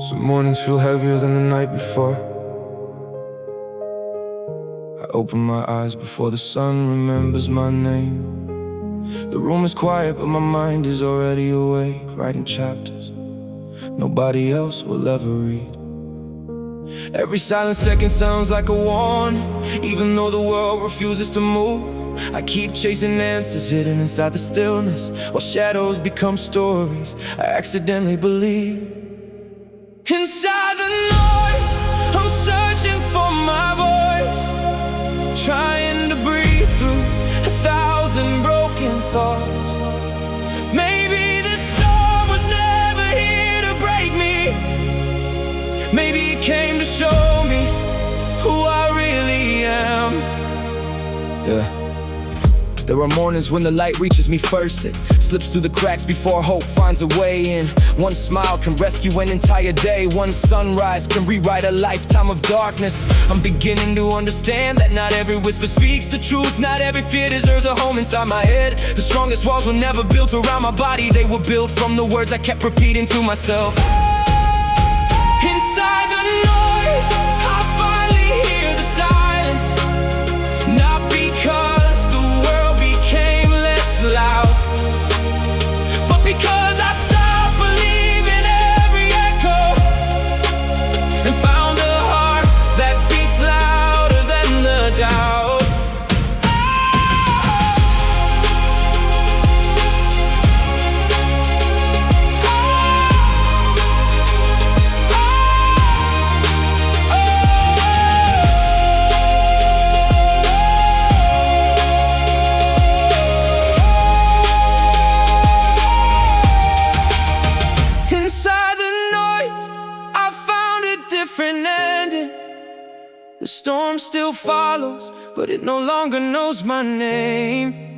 Some mornings feel heavier than the night before. I open my eyes before the sun remembers my name. The room is quiet, but my mind is already awake, writing chapters nobody else will ever read. Every silent second sounds like a warning, even though the world refuses to move. I keep chasing answers hidden inside the stillness, while shadows become stories I accidentally believe. Inside the noise, I'm searching for my voice, trying to breathe through 1,000 broken thoughts. Maybe this storm was never here to break me. Maybe it came to show me who I really am. Yeah. There are mornings when the light reaches me first. It slips through the cracks before hope finds a way in. One smile can rescue an entire day. One sunrise can rewrite a lifetime of darkness. I'm beginning to understand that not every whisper speaks the truth. Not every fear deserves a home inside my head. The strongest walls were never built around my body. They were built from the words I kept repeating to myself. Inside the noise, I finally hear the silence. Not because loud, but because I stopped believing every echo and found a heart that beats louder than the doubt. Different ending. The storm still follows, but it no longer knows my name.